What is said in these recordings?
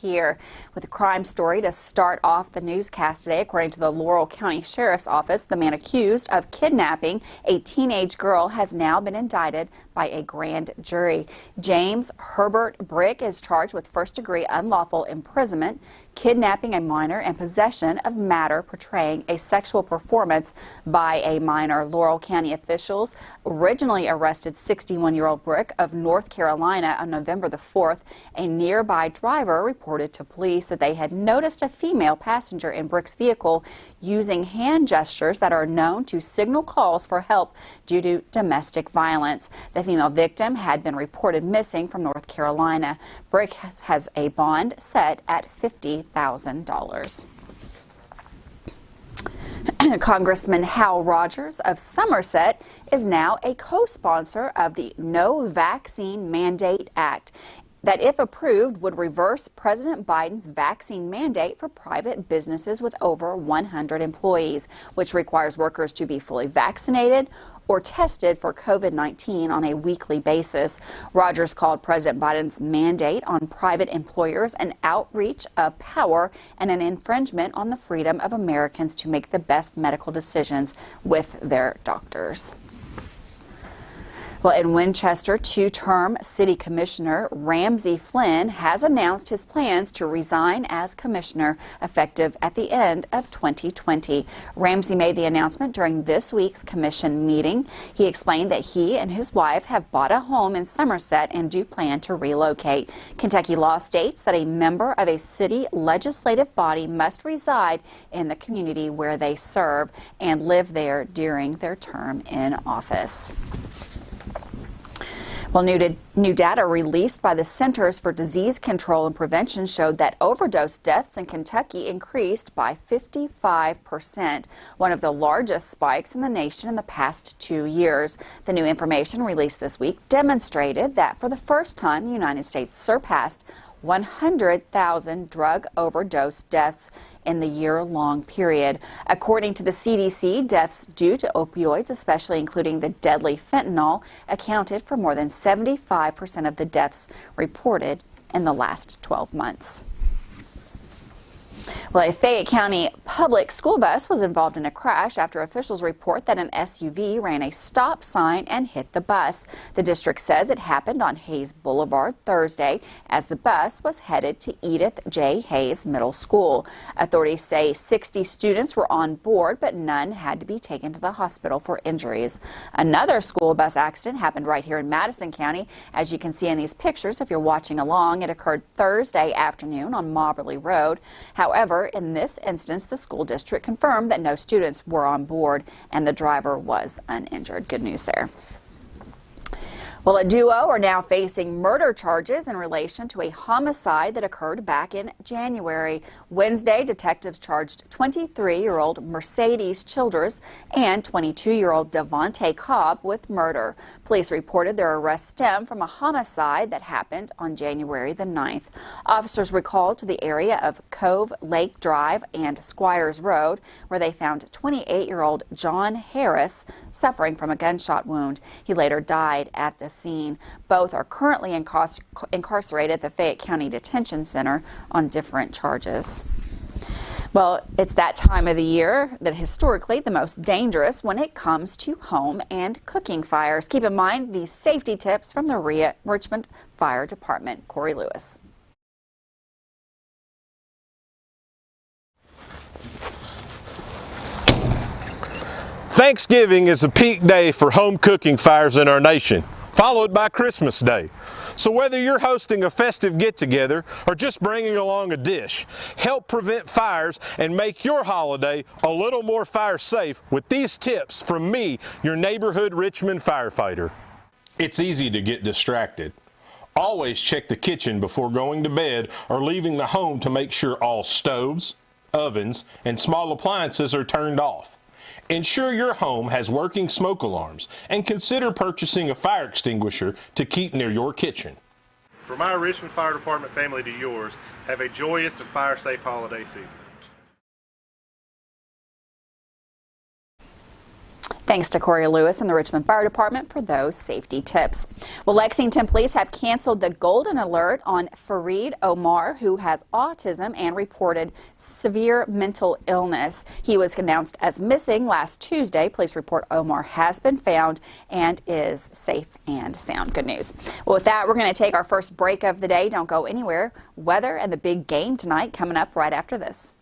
here. With a crime story to start off the newscast today, according to the Laurel County Sheriff's Office, the man accused of kidnapping a teenage girl has now been indicted by a grand jury. James Herbert Brick is charged with first-degree unlawful imprisonment, kidnapping a minor, and possession of matter portraying a sexual performance by a minor. Laurel County officials originally arrested 61-year-old Brick of North Carolina on November the 4th. A nearby driver reported to police that they had noticed a female passenger in Brick's vehicle using hand gestures that are known to signal calls for help due to domestic violence. The female victim had been reported missing from North Carolina. Brick has a bond set at $50,000. Congressman Hal Rogers of Somerset is now a co-sponsor of the No Vaccine Mandate Act that, if approved, would reverse President Biden's vaccine mandate for private businesses with over 100 employees, which requires workers to be fully vaccinated or tested for COVID-19 on a weekly basis. Rogers called President Biden's mandate on private employers an outreach of power and an infringement on the freedom of Americans to make the best medical decisions with their doctors. Well, in Winchester, two-term city commissioner Ramsey Flynn has announced his plans to resign as commissioner effective at the end of 2020. Ramsey made the announcement during this week's commission meeting. He explained that he and his wife have bought a home in Somerset and do plan to relocate. Kentucky law states that a member of a city legislative body must reside in the community where they serve and live there during their term in office. Well, new data released by the Centers for Disease Control and Prevention showed that overdose deaths in Kentucky increased by 55%, one of the largest spikes in the nation in the past 2 years. The new information released this week demonstrated that for the first time, the United States surpassed 100,000 drug overdose deaths in the year-long period. According to the CDC, deaths due to opioids, especially including the deadly fentanyl, accounted for more than 75% of the deaths reported in the last 12 months. Well, a Fayette County public school bus was involved in a crash after officials report that an SUV ran a stop sign and hit the bus. The district says it happened on Hayes Boulevard Thursday as the bus was headed to Edith J. Hayes Middle School. Authorities say 60 students were on board, but none had to be taken to the hospital for injuries. Another school bus accident happened right here in Madison County. As you can see in these pictures, if you're watching along, it occurred Thursday afternoon on Moberly Road. However, in this instance, the school district confirmed that no students were on board and the driver was uninjured. Good news there. Well, a duo are now facing murder charges in relation to a homicide that occurred back in January. Wednesday, detectives charged 23-year-old Mercedes Childers and 22-year-old Devontae Cobb with murder. Police reported their arrest stemmed from a homicide that happened on January the 9th. Officers were called to the area of Cove Lake Drive and Squires Road, where they found 28-year-old John Harris suffering from a gunshot wound. He later died at the scene. Both are currently incarcerated at the Fayette County Detention Center on different charges. Well, it's that time of the year that historically the most dangerous when it comes to home and cooking fires. Keep in mind these safety tips from the Richmond Fire Department. Corey Lewis. Thanksgiving is a peak day for home cooking fires in our nation, followed by Christmas Day. So whether you're hosting a festive get-together or just bringing along a dish, help prevent fires and make your holiday a little more fire safe with these tips from me, your neighborhood Richmond firefighter. It's easy to get distracted. Always check the kitchen before going to bed or leaving the home to make sure all stoves, ovens, and small appliances are turned off. Ensure your home has working smoke alarms and consider purchasing a fire extinguisher to keep near your kitchen. From our Richmond Fire Department family to yours, have a joyous and fire-safe holiday season. Thanks to Corey Lewis and the Richmond Fire Department for those safety tips. Well, Lexington police have canceled the golden alert on Fareed Omar, who has autism and reported severe mental illness. He was announced as missing last Tuesday. Police report Omar has been found and is safe and sound. Good news. Well, with that, we're going to take our first break of the day. Don't go anywhere. Weather and the big game tonight coming up right after this.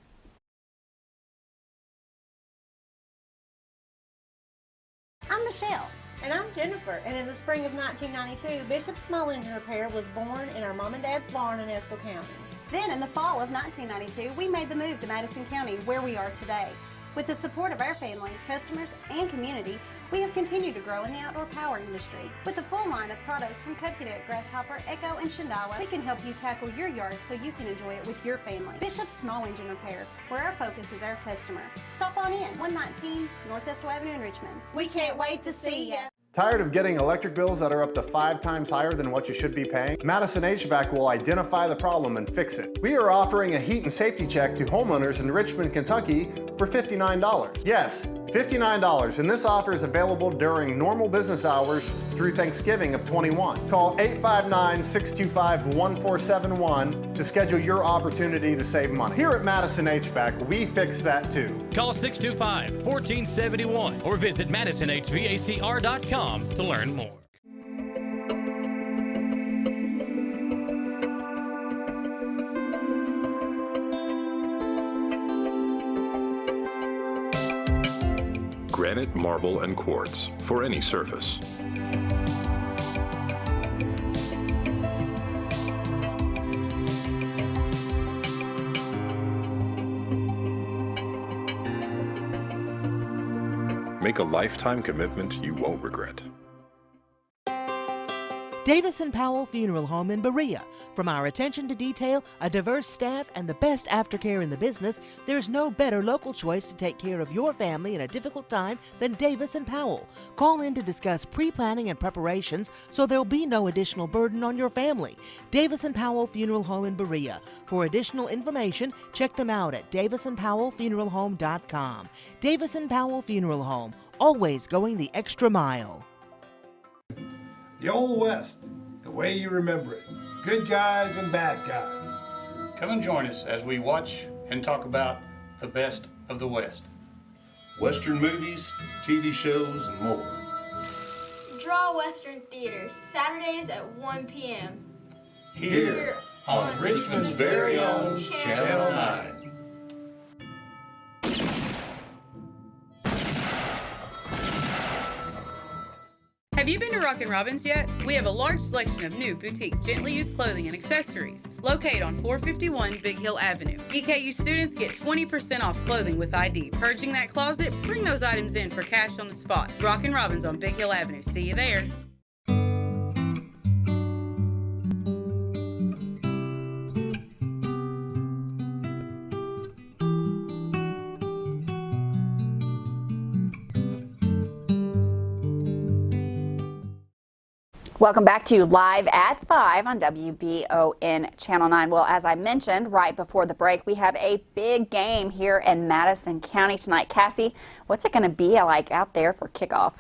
I'm Michelle. And I'm Jennifer. And in the spring of 1992, Bishop Small Engine Repair was born in our mom and dad's barn in Estill County. Then in the fall of 1992, we made the move to Madison County, where we are today. With the support of our family, customers, and community, we have continued to grow in the outdoor power industry. With a full line of products from Cupcadet, Grasshopper, Echo, and Shindawa, we can help you tackle your yard so you can enjoy it with your family. Bishop Small Engine Repair, where our focus is our customer. Stop on in, 119 North Estill Avenue in Richmond. We can't wait to see you. Tired of getting electric bills that are up to 5 times higher than what you should be paying? Madison HVAC will identify the problem and fix it. We are offering a heat and safety check to homeowners in Richmond, Kentucky for $59. Yes, $59, and this offer is available during normal business hours through Thanksgiving of 21. Call 859-625-1471 to schedule your opportunity to save money. Here at Madison HVAC, we fix that too. Call 625-1471 or visit madisonhvacr.com to learn more. Granite, marble, and quartz for any surface. Make a lifetime commitment you won't regret. Davis & Powell Funeral Home in Berea. From our attention to detail, a diverse staff, and the best aftercare in the business, there's no better local choice to take care of your family in a difficult time than Davis & Powell. Call in to discuss pre-planning and preparations so there'll be no additional burden on your family. Davis & Powell Funeral Home in Berea. For additional information, check them out at davisandpowellfuneralhome.com. Davis & Powell Funeral Home, always going the extra mile. The Old West, the way you remember it. Good guys and bad guys. Come and join us as we watch and talk about the best of the West. Western movies, TV shows, and more. Draw Western Theater, Saturdays at 1 p.m. Here on Richmond's very own Channel 9. Have you been to Rockin' Robin's yet? We have a large selection of new boutique, gently used clothing and accessories located on 451 Big Hill Avenue. EKU students get 20% off clothing with ID. Purging that closet? Bring those items in for cash on the spot. Rockin' Robin's on Big Hill Avenue. See you there. Welcome back to Live at 5 on WBON Channel 9. Well, as I mentioned right before the break, we have a big game here in Madison County tonight. Cassie, what's it going to be like out there for kickoff?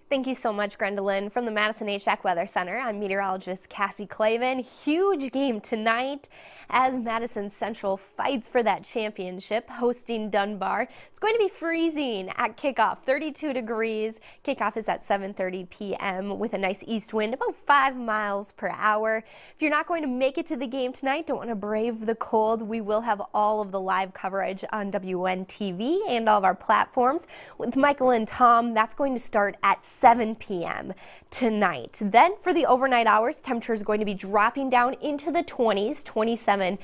Thank you so much, Gwendolyn. From the Madison HVAC Weather Center, I'm meteorologist Cassie Clavin. Huge game tonight as Madison Central fights for that championship, hosting Dunbar. It's going to be freezing at kickoff, 32 degrees. Kickoff is at 7:30 p.m. with a nice east wind, about 5 miles per hour. If you're not going to make it to the game tonight, don't want to brave the cold, we will have all of the live coverage on WBON-TV and all of our platforms. With Michael and Tom, that's going to start at 7 p.m. tonight. Then for the overnight hours, temperature is going to be dropping down into the 20s, 27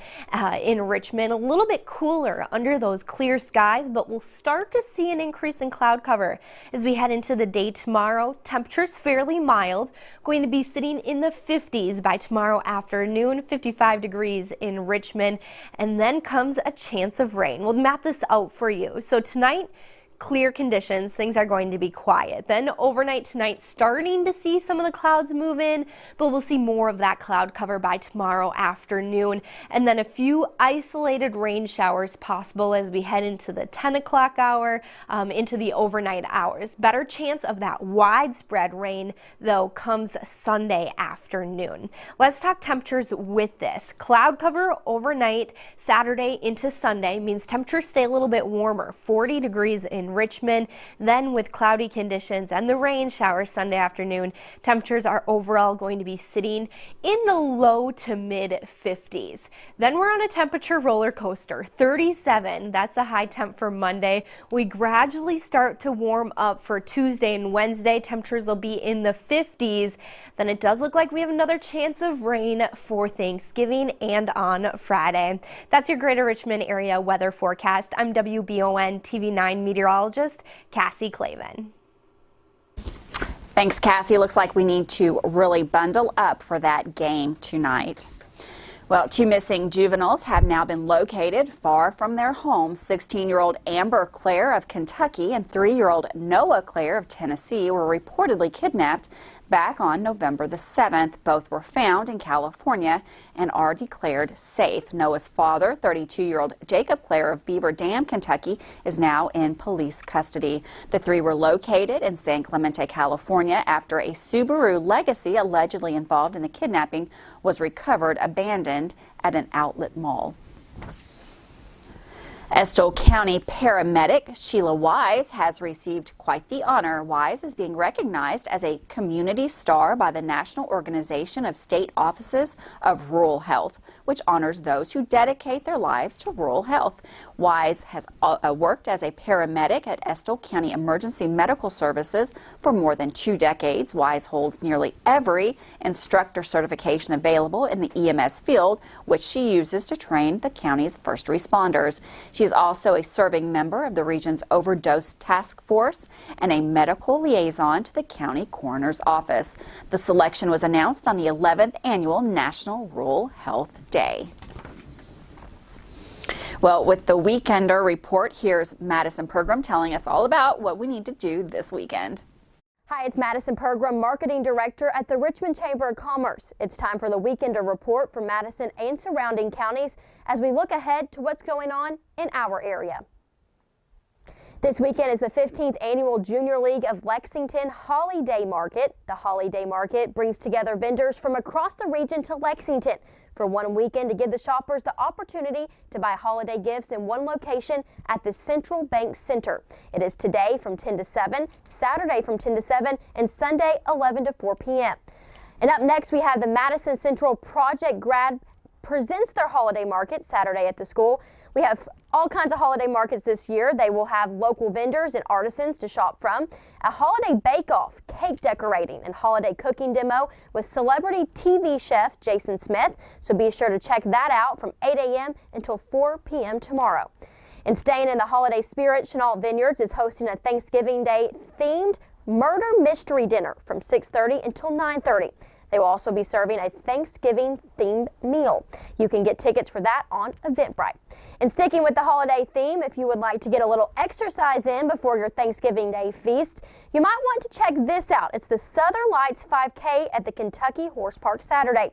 in Richmond. A little bit cooler under those clear skies, but we'll start to see an increase in cloud cover as we head into the day tomorrow. Temperatures fairly mild, going to be sitting in the 50s by tomorrow afternoon, 55 degrees in Richmond, and then comes a chance of rain. We'll map this out for you. So tonight, clear conditions, things are going to be quiet. Then overnight tonight, starting to see some of the clouds move in, but we'll see more of that cloud cover by tomorrow afternoon. And then a few isolated rain showers possible as we head into the 10 o'clock hour, into the overnight hours. Better chance of that widespread rain, though, comes Sunday afternoon. Let's talk temperatures with this. Cloud cover overnight Saturday into Sunday means temperatures stay a little bit warmer, 40 degrees in Richmond. Then with cloudy conditions and the rain showers Sunday afternoon, temperatures are overall going to be sitting in the low to mid 50s. Then we're on a temperature roller coaster. 37, that's the high temp for Monday. We gradually start to warm up for Tuesday and Wednesday. Temperatures will be in the 50s. Then it does look like we have another chance of rain for Thanksgiving and on Friday. That's your Greater Richmond area weather forecast. I'm WBON-TV 9 meteorologist Cassie Clavin. Thanks, Cassie. Looks like we need to really bundle up for that game tonight. Well, 2 missing juveniles have now been located far from their home. 16-year-old Amber Claire of Kentucky and 3-year-old Noah Claire of Tennessee were reportedly kidnapped back on November the 7th. Both were found in California and are declared safe. Noah's father, 32-year-old Jacob Claire of Beaver Dam, Kentucky, is now in police custody. The 3 were located in San Clemente, California, after a Subaru Legacy allegedly involved in the kidnapping was recovered abandoned at an outlet mall. Estill County paramedic Sheila Wise has received quite the honor. Wise is being recognized as a community star by the National Organization of State Offices of Rural Health, which honors those who dedicate their lives to rural health. Wise has worked as a paramedic at Estill County Emergency Medical Services for more than 2 decades. Wise holds nearly every instructor certification available in the EMS field, which she uses to train the county's first responders. She is also a serving member of the region's overdose task force and a medical liaison to the county coroner's office. The selection was announced on the 11th annual National Rural Health Day. Well, with the Weekender report, here's Madison Pergram telling us all about what we need to do this weekend. Hi, it's Madison Pergram, Marketing Director at the Richmond Chamber of Commerce. It's time for the Weekender report for Madison and surrounding counties as we look ahead to what's going on in our area. This weekend is the 15th annual Junior League of Lexington Holiday Market. The Holiday Market brings together vendors from across the region to Lexington for one weekend to give the shoppers the opportunity to buy holiday gifts in one location at the Central Bank Center. It is today from 10 to 7, Saturday from 10 to 7, and Sunday 11 to 4 p.m. And up next, we have the Madison Central Project Grad presents their holiday market Saturday at the school. We have all kinds of holiday markets this year. They will have local vendors and artisans to shop from, a holiday bake-off, cake decorating, and holiday cooking demo with celebrity TV chef Jason Smith. So be sure to check that out from 8 a.m. until 4 p.m. tomorrow. And staying in the holiday spirit, Chenault Vineyards is hosting a Thanksgiving Day themed murder mystery dinner from 6:30 until 9:30. They will also be serving a Thanksgiving-themed meal. You can get tickets for that on Eventbrite. And sticking with the holiday theme, if you would like to get a little exercise in before your Thanksgiving Day feast, you might want to check this out. It's the Southern Lights 5K at the Kentucky Horse Park Saturday.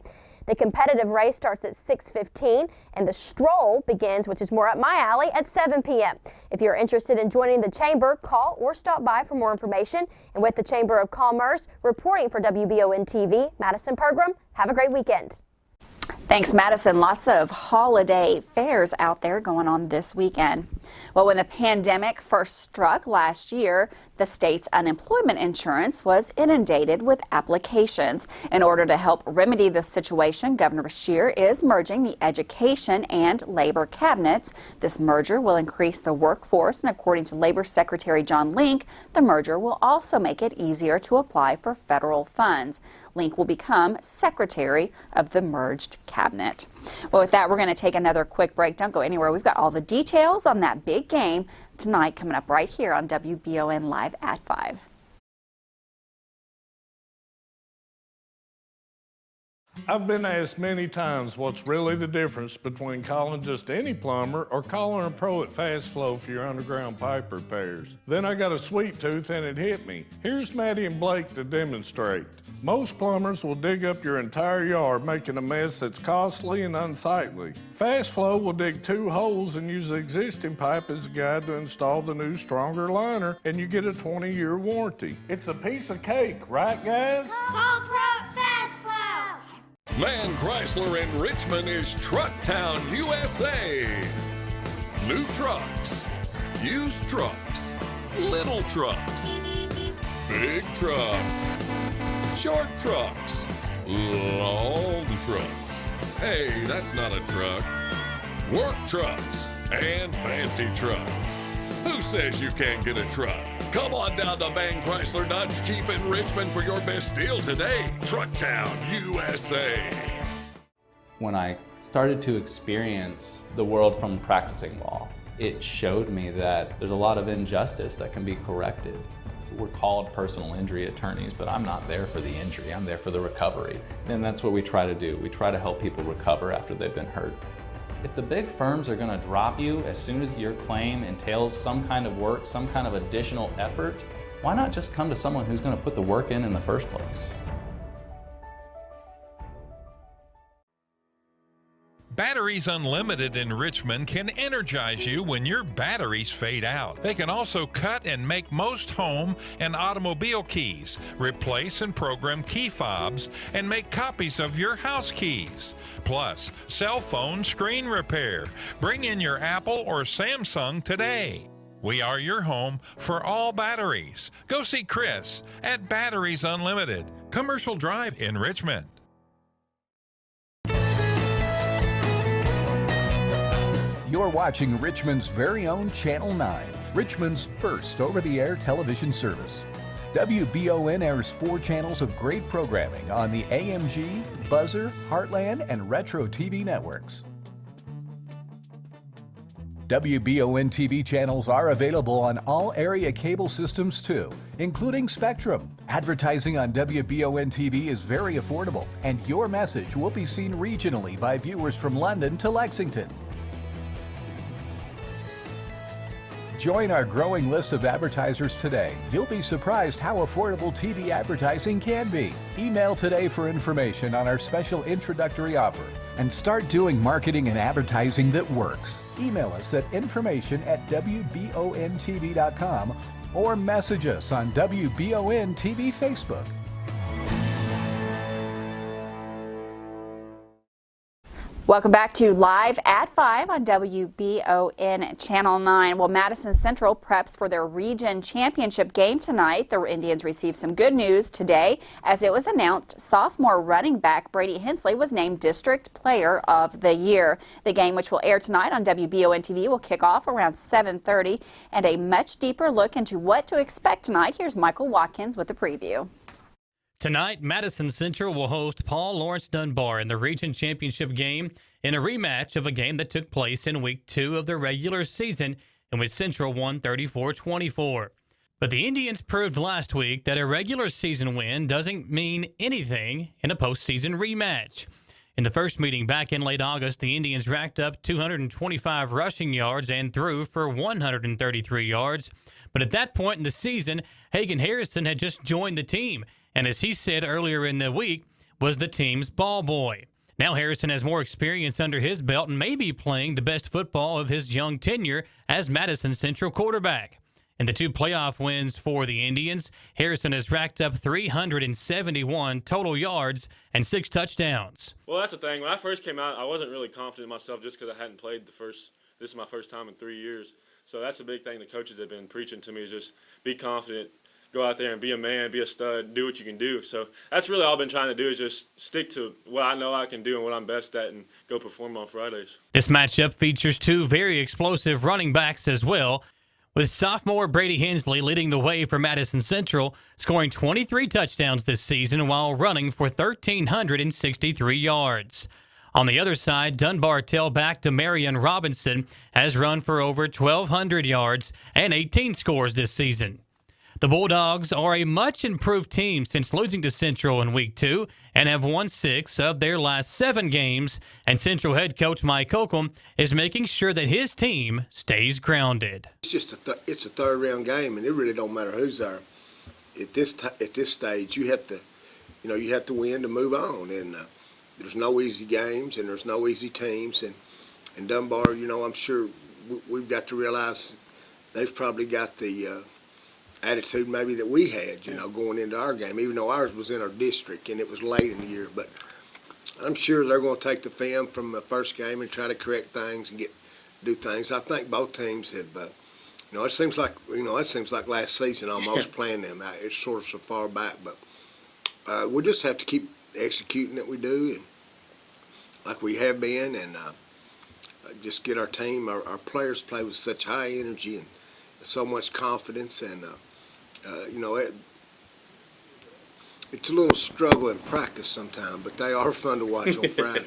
The competitive race starts at 6:15 and the stroll begins, which is more up my alley, at 7 p.m. If you're interested in joining the Chamber, call or stop by for more information. And with the Chamber of Commerce, reporting for WBON-TV, Madison Pergram, have a great weekend. Thanks, Madison. Lots of holiday fairs out there going on this weekend. Well, when the pandemic first struck last year, the state's unemployment insurance was inundated with applications. In order to help remedy the situation, Governor Beshear is merging the education and labor cabinets. This merger will increase the workforce, and according to Labor Secretary John Link, the merger will also make it easier to apply for federal funds. Link will become Secretary of the merged cabinet. Well, with that, we're going to take another quick break. Don't go anywhere. We've got all the details on that big game tonight coming up right here on WBON Live at 5. I've been asked many times what's really the difference between calling just any plumber or calling a pro at Fast Flow for your underground pipe repairs. Then I got a sweet tooth and it hit me. Here's Maddie and Blake to demonstrate. Most plumbers will dig up your entire yard, making a mess that's costly and unsightly. Fast Flow will dig 2 holes and use the existing pipe as a guide to install the new, stronger liner, and you get a 20-year warranty. It's a piece of cake, right, guys? Call Pro Fast Flow! Man Chrysler in Richmond is Truck Town, USA. New trucks, used trucks, little trucks, big trucks, short trucks, long trucks. Hey, that's not a truck. Work trucks and fancy trucks. Who says you can't get a truck? Come on down to Man Chrysler Dodge Jeep in Richmond for your best deal today. Truck Town, USA. When I started to experience the world from practicing law, it showed me that there's a lot of injustice that can be corrected. We're called personal injury attorneys, but I'm not there for the injury, I'm there for the recovery. And that's what we try to do. We try to help people recover after they've been hurt. If the big firms are going to drop you as soon as your claim entails some kind of work, some kind of additional effort, why not just come to someone who's going to put the work in the first place? Batteries Unlimited in Richmond can energize you when your batteries fade out. They can also cut and make most home and automobile keys, replace and program key fobs, and make copies of your house keys. Plus, cell phone screen repair. Bring in your Apple or Samsung today. We are your home for all batteries. Go see Chris at Batteries Unlimited, Commercial Drive in Richmond. You're watching Richmond's very own Channel 9, Richmond's first over-the-air television service. WBON airs 4 channels of great programming on the AMG, Buzzer, Heartland, and Retro TV networks. WBON-TV channels are available on all area cable systems too, including Spectrum. Advertising on WBON-TV is very affordable, and your message will be seen regionally by viewers from London to Lexington. Join our growing list of advertisers today. You'll be surprised how affordable TV advertising can be. Email today for information on our special introductory offer and start doing marketing and advertising that works. Email us at information@WBONTV.com or message us on WBON TV Facebook. Welcome back to Live at 5 on WBON Channel 9. Well, Madison Central preps for their region championship game tonight. The Indians received some good news today as it was announced sophomore running back Brady Hensley was named District Player of the Year. The game, which will air tonight on WBON TV, will kick off around 7:30. And a much deeper look into what to expect tonight, here's Michael Watkins with a preview. Tonight, Madison Central will host Paul Lawrence Dunbar in the region championship game in a rematch of a game that took place in week 2 of the regular season in which Central won 34-24. But the Indians proved last week that a regular season win doesn't mean anything in a postseason rematch. In the first meeting back in late August, the Indians racked up 225 rushing yards and threw for 133 yards. But at that point in the season, Hagan Harrison had just joined the team, and as he said earlier in the week, was the team's ball boy. Now Harrison has more experience under his belt and may be playing the best football of his young tenure as Madison Central quarterback. In the 2 playoff wins for the Indians, Harrison has racked up 371 total yards and 6 touchdowns. Well, that's the thing. When I first came out, I wasn't really confident in myself just because I hadn't played this is my first time in 3 years. So that's a big thing the coaches have been preaching to me is just be confident. Go out there and be a man, be a stud, do what you can do. So that's really all I've been trying to do is just stick to what I know I can do and what I'm best at and go perform on Fridays. This matchup features 2 very explosive running backs as well, with sophomore Brady Hensley leading the way for Madison Central, scoring 23 touchdowns this season while running for 1,363 yards. On the other side, Dunbar tailback Demarion Robinson has run for over 1,200 yards and 18 scores this season. The Bulldogs are a much improved team since losing to Central in Week 2 and have won 6 of their last 7 games, and Central head coach Mike Holcomb is making sure that his team stays grounded. It's just it's a third-round game, and it really don't matter who's there. At this stage, you have to win to move on, and there's no easy games and there's no easy teams, and Dunbar, I'm sure we've got to realize they've probably got the attitude maybe that we had, going into our game, even though ours was in our district and it was late in the year. But I'm sure they're going to take the film from the first game and try to correct things and do things. I think both teams have, it seems like last season almost playing them. It's sort of so far back, but we'll just have to keep executing that we do, and like we have been, and just get our team, our players play with such high energy and so much confidence, and it's a little struggle in practice sometimes, but they are fun to watch on Friday.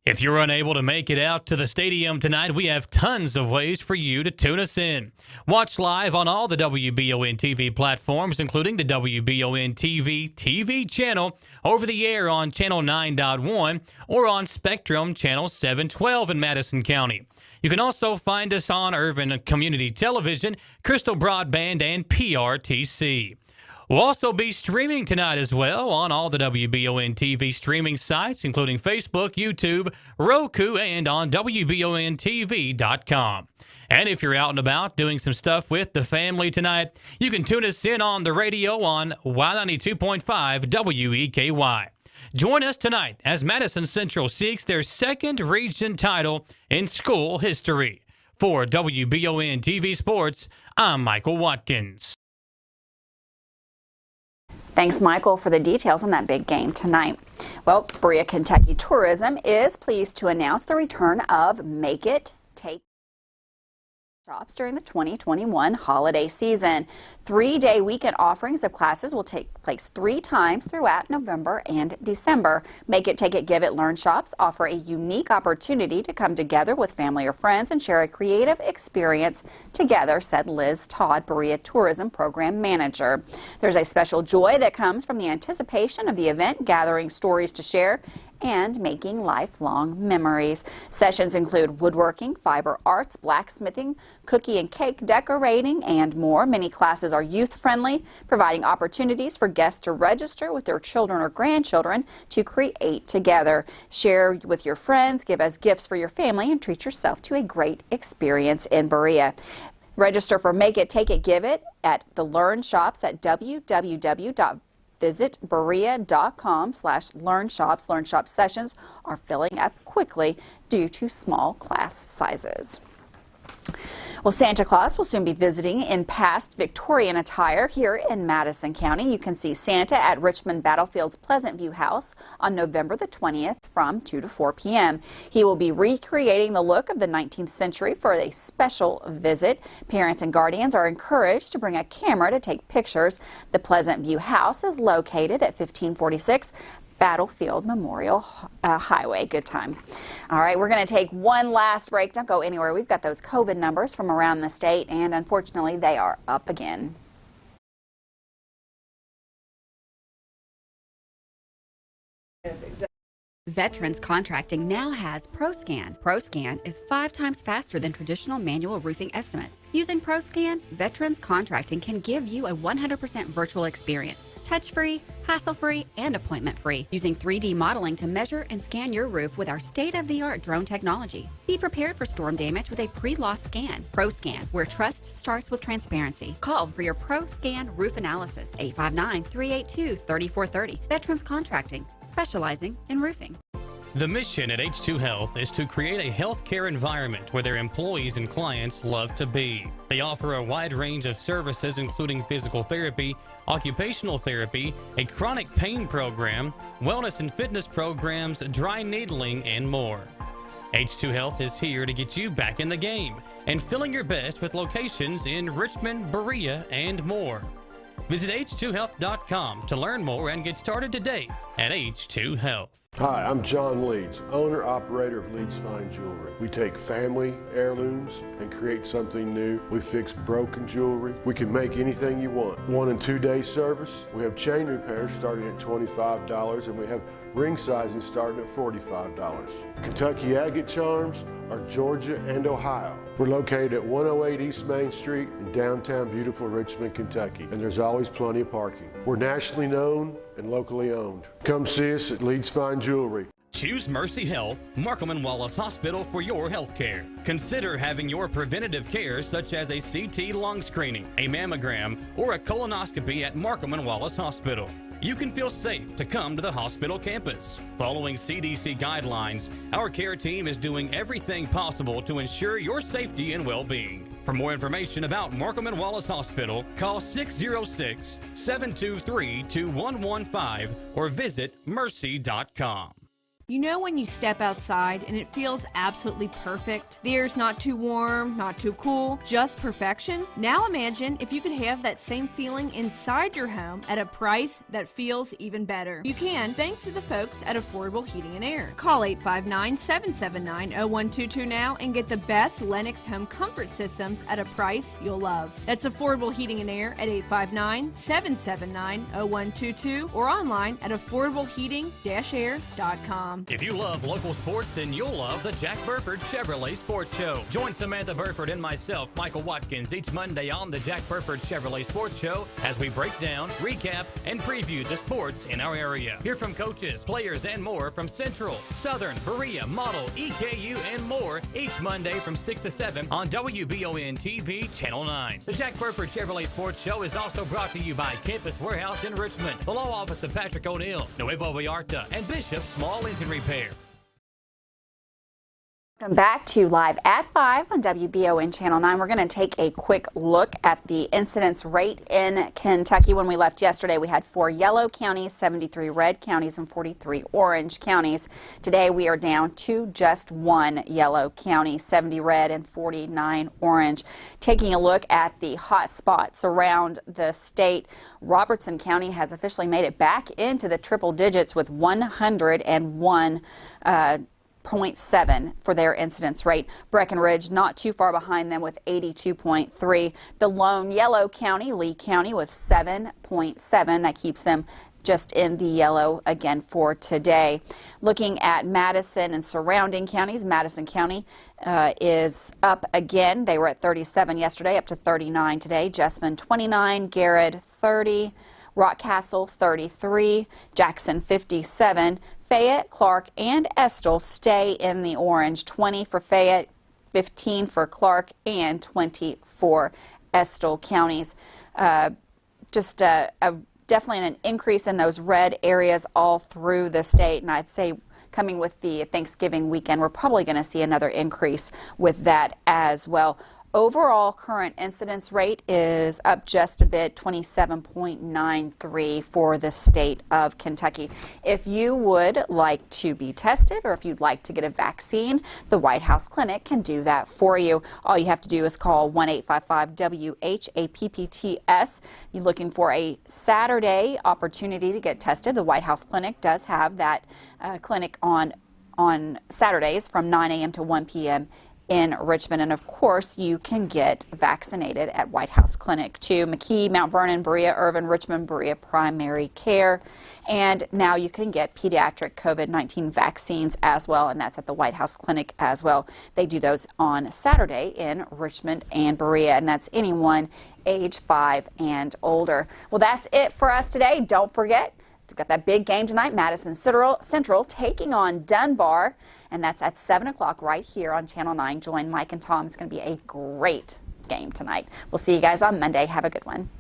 If you're unable to make it out to the stadium tonight, we have tons of ways for you to tune us in. Watch live on all the WBON-TV platforms, including the WBON-TV TV Channel, over the air on Channel 9.1 or on Spectrum Channel 712 in Madison County. You can also find us on Irvin Community Television, Crystal Broadband, and PRTC. We'll also be streaming tonight as well on all the WBON-TV streaming sites, including Facebook, YouTube, Roku, and on WBON-TV.com. And if you're out and about doing some stuff with the family tonight, you can tune us in on the radio on Y92.5 WEKY. Join us tonight as Madison Central seeks their second region title in school history. For WBON-TV Sports, I'm Michael Watkins. Thanks, Michael, for the details on that big game tonight. Well, Berea, Kentucky Tourism is pleased to announce the return of Make It, Tate shops during the 2021 holiday season. 3-day weekend offerings of classes will take place 3 times throughout November and December. Make It, Take It, Give It, Learn shops offer a unique opportunity to come together with family or friends and share a creative experience together, said Liz Todd, Berea Tourism Program Manager. There's a special joy that comes from the anticipation of the event, gathering stories to share and making lifelong memories. Sessions include woodworking, fiber arts, blacksmithing, cookie and cake decorating, and more. Many classes are youth-friendly, providing opportunities for guests to register with their children or grandchildren to create together. Share with your friends, give as gifts for your family, and treat yourself to a great experience in Berea. Register for Make It, Take It, Give It at the Learn shops at Visit Berea.com/learn shops. Learn shop sessions are filling up quickly due to small class sizes. Well, Santa Claus will soon be visiting in past Victorian attire here in Madison County. You can see Santa at Richmond Battlefield's Pleasant View House on November the 20th from 2 to 4 p.m. He will be recreating the look of the 19th century for a special visit. Parents and guardians are encouraged to bring a camera to take pictures. The Pleasant View House is located at 1546 Battlefield Memorial Highway. Good time. All right, we're going to take one last break. Don't go anywhere. We've got those COVID numbers from around the state, and unfortunately, they are up again. Veterans Contracting now has ProScan. ProScan is 5 times faster than traditional manual roofing estimates. Using ProScan, Veterans Contracting can give you a 100% virtual experience. Touch-free, hassle-free, and appointment-free, using 3D modeling to measure and scan your roof with our state-of-the-art drone technology. Be prepared for storm damage with a pre-loss scan. ProScan, where trust starts with transparency. Call for your ProScan roof analysis, 859-382-3430. Veterans Contracting, specializing in roofing. The mission at H2 Health is to create a healthcare environment where their employees and clients love to be. They offer a wide range of services, including physical therapy, occupational therapy, a chronic pain program, wellness and fitness programs, dry needling, and more. H2 Health is here to get you back in the game and feeling your best with locations in Richmond, Berea, and more. Visit h2health.com to learn more and get started today at H2 Health. Hi, I'm John Leeds, owner-operator of Leeds Fine Jewelry. We take family heirlooms and create something new. We fix broken jewelry. We can make anything you want. 1 and 2 day service. We have chain repairs starting at $25 and we have ring sizing starting at $45. Kentucky agate charms are Georgia and Ohio. We're located at 108 East Main Street in downtown beautiful Richmond, Kentucky, and there's always plenty of parking. We're nationally known and locally owned. Come see us at Leeds Fine Jewelry. Choose Mercy Health, Markham and Wallace Hospital for your health care. Consider having your preventative care such as a CT lung screening, a mammogram, or a colonoscopy at Markham and Wallace Hospital. You can feel safe to come to the hospital campus. Following CDC guidelines, our care team is doing everything possible to ensure your safety and well-being. For more information about Markham and Wallace Hospital, call 606-723-2115 or visit mercy.com. You know when you step outside and it feels absolutely perfect? The air's not too warm, not too cool, just perfection? Now imagine if you could have that same feeling inside your home at a price that feels even better. You can, thanks to the folks at Affordable Heating and Air. Call 859-779-0122 now and get the best Lennox home comfort systems at a price you'll love. That's Affordable Heating and Air at 859-779-0122 or online at affordableheating-air.com. If you love local sports, then you'll love the Jack Burford Chevrolet Sports Show. Join Samantha Burford and myself, Michael Watkins, each Monday on the Jack Burford Chevrolet Sports Show as we break down, recap, and preview the sports in our area. Hear from coaches, players, and more from Central, Southern, Berea, Model, EKU, and more each Monday from 6 to 7 on WBON-TV Channel 9. The Jack Burford Chevrolet Sports Show is also brought to you by Campus Warehouse in Richmond, the law office of Patrick O'Neill, Nuevo Vallarta, and Bishop Small Engine Repair. Welcome back to Live at 5 on WBON Channel 9. We're going to take a quick look at the incidence rate in Kentucky. When we left yesterday, we had 4 yellow counties, 73 red counties, and 43 orange counties. Today, we are down to just 1 yellow county, 70 red and 49 orange. Taking a look at the hot spots around the state, Robertson County has officially made it back into the triple digits with 101.7 for their incidence rate. Breckenridge not too far behind them with 82.3. The lone yellow county, Lee County, with 7.7. That keeps them just in the yellow again for today. Looking at Madison and surrounding counties, Madison County is up again. They were at 37 yesterday, up to 39 today. Jessamine 29, Garrett 30, Rockcastle 33, Jackson 57. Fayette, Clark, and Estill stay in the orange. 20 for Fayette, 15 for Clark, and 20 for Estill counties. Definitely an increase in those red areas all through the state, and I'd say coming with the Thanksgiving weekend, we're probably going to see another increase with that as well. Overall current incidence rate is up just a bit, 27.93 for the state of Kentucky. If you would like to be tested or if you'd like to get a vaccine, the White House Clinic can do that for you. All you have to do is call 1-855-WHAPPTS. You're looking for a Saturday opportunity to get tested. The White House Clinic does have that clinic on Saturdays from 9 a.m. to 1 p.m. in Richmond, and of course you can get vaccinated at White House Clinic too. McKee, Mount Vernon, Berea, Irvin, Richmond, Berea Primary Care, and now you can get pediatric COVID-19 vaccines as well, and that's at the White House Clinic as well. They do those on Saturday in Richmond and Berea, and that's anyone age 5 and older. Well, that's it for us today. Don't forget, we've got that big game tonight, Madison Central taking on Dunbar, and that's at 7 o'clock right here on Channel 9. Join Mike and Tom. It's going to be a great game tonight. We'll see you guys on Monday. Have a good one.